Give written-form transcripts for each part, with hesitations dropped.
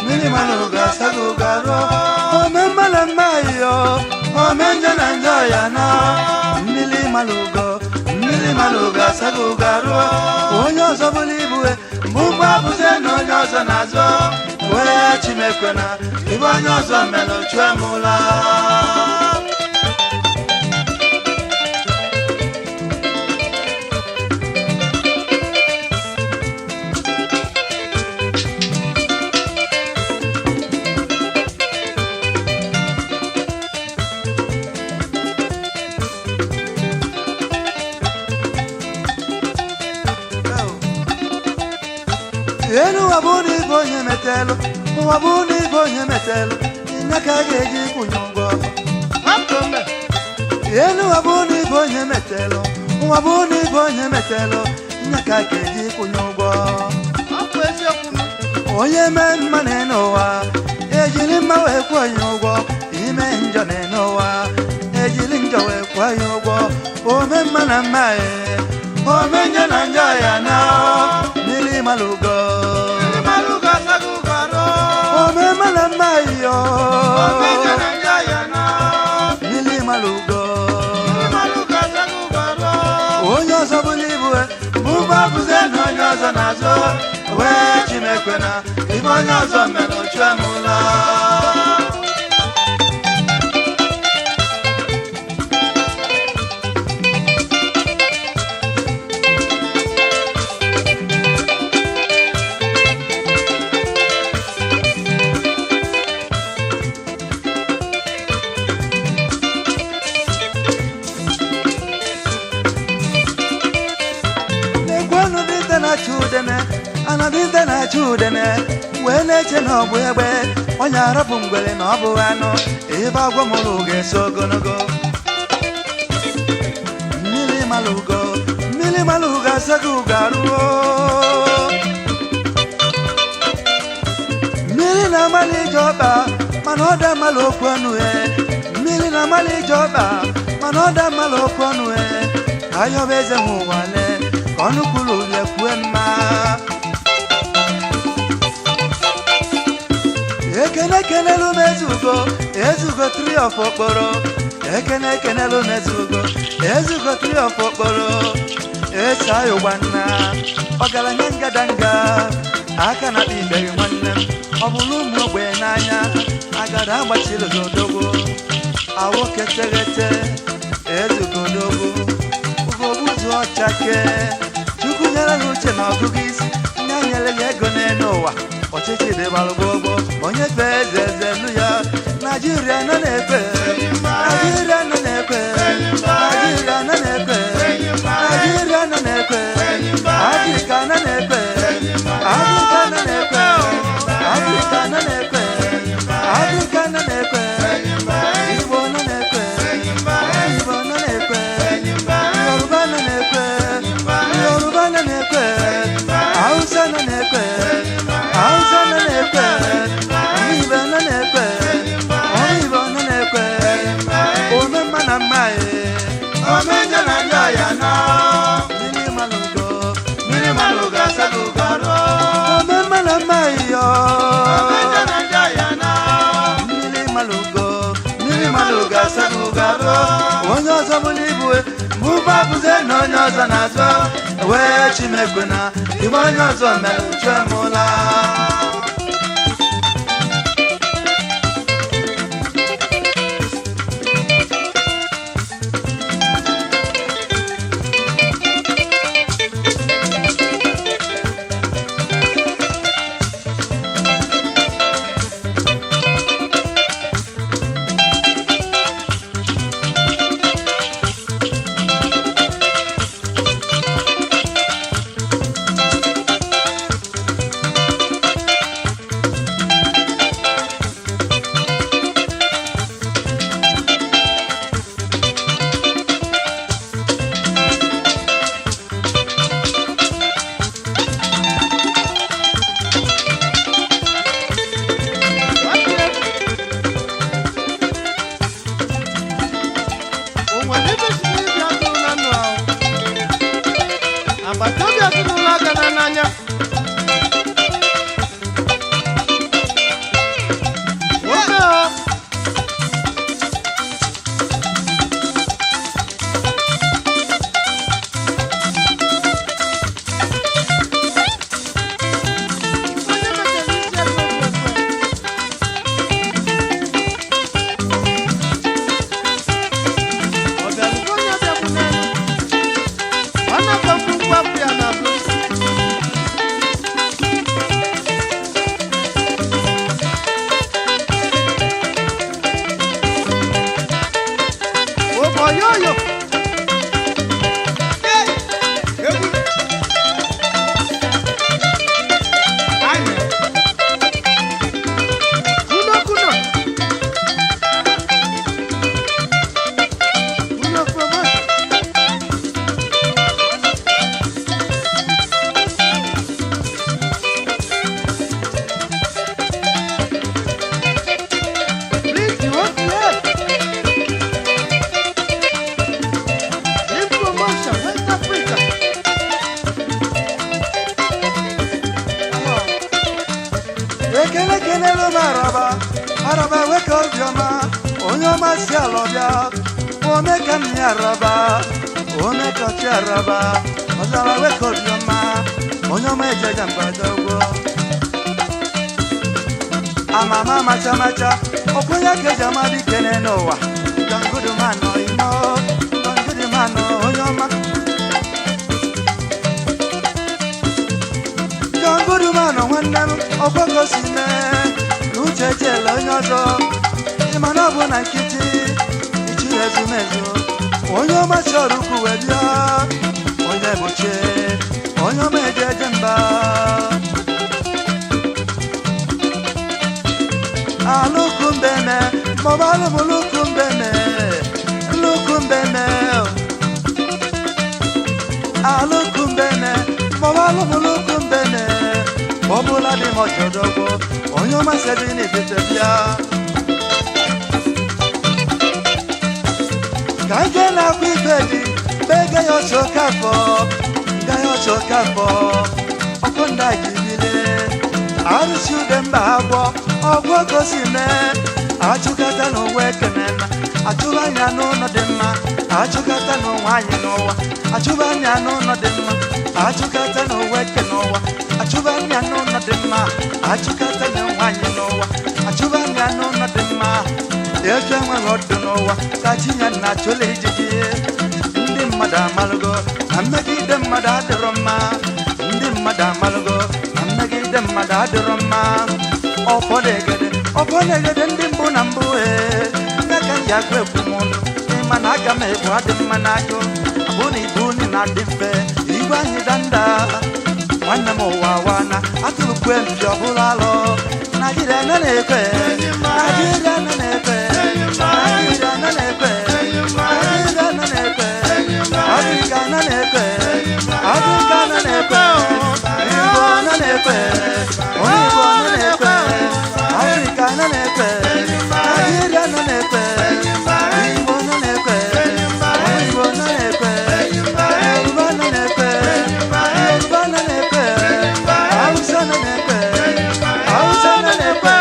Milimaluga sagugaro omemala mayo omenjana njoyana milimaluga sagugaro onyozo bulibwe mbumba buzeno nyozo nazo we chimekwena ibonyozo melo chwemula wabuni bonye metelo inakageji kunyongo makombe yenu wabuni bonye metelo inakageji kunyongo akwezi okunu oye men maneno wa ejili mawe kwa nyongo ime njoneno wa ejili njowe kwa nyongo ome manamae ome njana njaya na milimalugo omemala mayo milimalugo onyozo bulibwe mumba buzeno nyozo nazo we chimekwena ibonyozo melo chwemula anadinda na chudene wele cheno bwebe onyara bungwele no buano eba gwamuluge sogonogo milimaluga sagugaruo milina malijoba manoda malokwanu milina malijoba manoda malokwanu ayobeze muwale konukulu lekwema ekene lu mezugo ezugo 3 of okporo ekene lu mezugo ezugo 3 of okporo echayo gbanna ogaranya ngadanga aka na iberi nwanne obulu mu ogbe n'anya agara agbachiri zodogo awo ketegete ezugo dogo ugobuzu ochake chukwunyere n'uche na ọgụgụ isi nyanyere ego n'ụwa ọchịchị dị balụgbogbo onye fe ezezelu ya Nigeria nọ na-ekwe Nigeria nọ na-ekwe Nigeria nọ na-ekwe Nigeria nọ na-ekwe Africa nọ na-ekwe Africa nọ na-ekwe Africa nọ na-ekwe Africa nọ na-ekwe Igbo nọ na-ekwe Igbo nọ na-ekwe Yoruba nọ na-ekwe Yoruba nọ na-ekwe Hausa nọ na-ekwe Hausa nọ na-ekwe Ibe nọ na-ekwe Ibe nọ na-ekwe Ome mana mmae Ome njana njaya na Milimaluga sagugaro Ome mana mmae yo Ome njana njaya na Milimaluga sagugaro Onyo zomuli Move up no nyoza nazo we chimekuna Ibo nyozo meluchwe mula Araba wake up yama, onyoma si alobia. Omeka mi araba, omeka chi araba. Ozara wake up yama, onyoma ejaja mbadogo. Amama macha macha, okoya keja madi kene noa. Dangudu mano ino, dangudu mano onyoma. Dangudu mano wendam, okoko sime. Ucheche lo nyozo Imana bona kiti Ichi ezu mezo Onyo machoru kuwebia Onye moche Onyo meje jemba Alukumbeme Mobalu mulukumbeme Lukumbeme Alukumbeme Mobalu mulukumbeme Bobula di mochodogo Onyo masedini tetebia Kaje na kwifedi Bega yo chokafo Nga yo chokafo Okonda jibile Arusi udemba agwo Ogwo kosime Achukata no wekenena Achubanya no no dema Achukata no wanyi nowa Achubanya no no dema Achukata no wekenowa Achubanya no no dema Achukata no wanyi nowa Achubanya no no dema Yeke mwangoto nowa Kachinya na chole jiji Ndi mada malgo Amegi dem mada deroma Ndi mada malgo Amegi dem mada deroma Oponegede ndi mbuna mbue Naka yakwe kumono Imana kame wade manajo Abuni buni na dimbe Iwanyi danda Wana mo wawana Atulu kwe mpyo bulalo Najire nanekwe Najire nanekwe Najire nanekwe Najire nanekwe Afrika nanekwe Afrika nanekwe Ibo nanekwe Ibo nanekwe Afrika nanekwe Najire nanekwe Ibo nanekwe Ibo nanekwe Yoruba nanekwe Yoruba nanekwe Hausa nanekwe Hausa nanekwe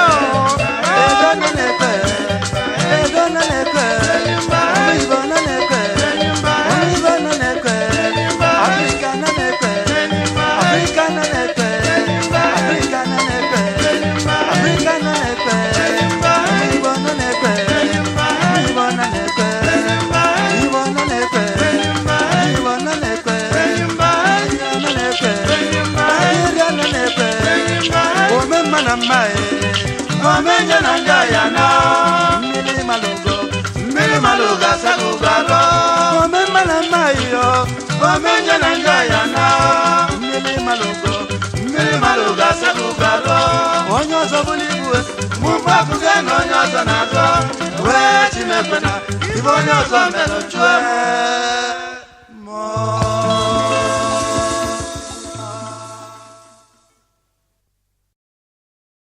Edo nanekwe Edo nanekwe Ibo nanekwe mana mma omenye na ndị ọya na mmiri malụgo mmiri malụgo asago ụgalo ome mana mma yo omenye na ndị ọya na mmiri malụgo mmiri malụgo asago ụgalo onye ọzọ bụrụ ibu mụmụ akụkọ na onye ọzọ na-azọ wee chimekwe na ibe onye ọzọ mere chụọ